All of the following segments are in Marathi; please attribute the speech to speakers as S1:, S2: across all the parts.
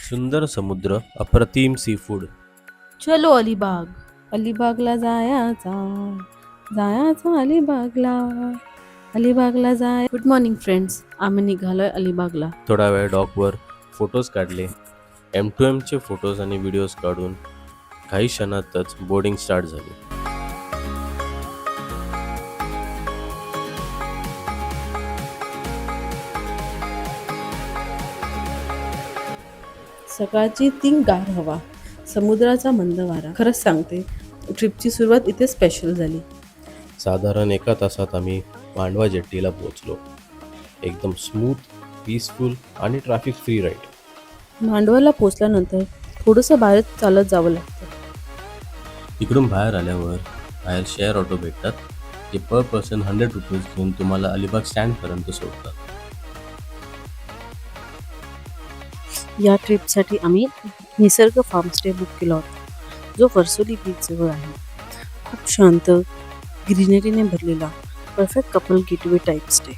S1: सुंदर समुद्र, अप्रतिम सी फूड.
S2: चलो अलिबाग. अलिबागला जायचा, जायचा अलिबागला. अलिबागला जाय. गुड मॉर्निंग फ्रेंड्स, आम्ही निघालोय अलिबागला.
S1: थोडा वेळ डॉकवर फोटोज काढले. M2Mचे फोटोज आणि व्हिडिओज काढून काही क्षणातच बोर्डिंग स्टार्ट झाली.
S2: सकाळची गार हवा, समुद्राचा मंद वारा. खरंच सांगते, ट्रिपची सुरुवात इथे स्पेशल झाली.
S1: साधारण 1 तासात आम्ही मांडवा जेट्टीला पोहोचलो. एकदम स्मूथ, पीसफुल आणि ट्रॅफिक फ्री राईड.
S2: मांडवाला पोचल्यानंतर थोडंसं बाहेर चालत जावं लागतं.
S1: तिकडून बाहेर आल्यावर बाहेर शेअर ऑटो भेटतात. ते पर पर्सन 100 रुपीज घेऊन तुम्हाला अलिबाग स्टँडपर्यंत सोडतात.
S2: या ट्रिपसाठी आम्ही निसर्ग फार्म स्टे बुक केला होता, जो वर्सोली बीच जवळ आहे. खूप शांत, ग्रीनरीने भरलेला, perfect couple getaway type stay.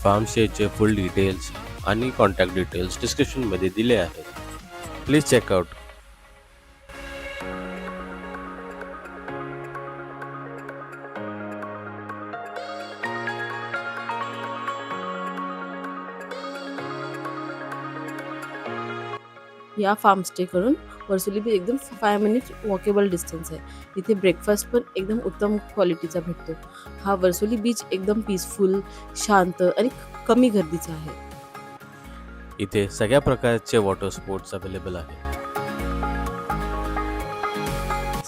S1: Farm स्टेचे फुल डिटेल्स आणि कॉन्टॅक्ट डिटेल्स डिस्क्रिप्शनमध्ये दिले आहेत. Please check out.
S2: या फार्म स्टे करून वर्सोली बीच एकदम 5 मिनिट वॉकेबल डिस्टन्स आहे. इथे ब्रेकफास्ट पण एकदम उत्तम क्वालिटीचा भेटतो. हा वर्सोली बीच एकदम पीसफुल, शांत आणि कमी गर्दीचा आहे.
S1: इथे सगळ्या प्रकारचे वॉटर स्पोर्ट्स अवेलेबल आहे.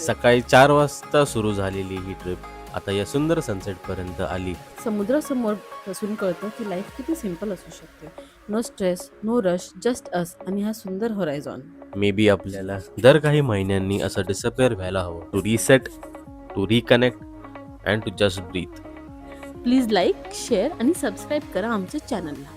S1: सकाळी 4 वाजता सुरू झालेली ही ट्रिप आता या सुंदर सनसेट पर्यंत आली.
S2: समुद्रासमोर बसून कळतं की लाईफ किती सिंपल असू शकते. No stress, no rush, just us आणि हा सुंदर होरायझॉन.
S1: मे बी आपल्याला दर काही महिन्यांनी असं डिसअपेअर व्हायला हवं. To reset, to reconnect and to just breathe.
S2: Please like, share आणि सबस्क्राईब करा आमच्या चॅनलला.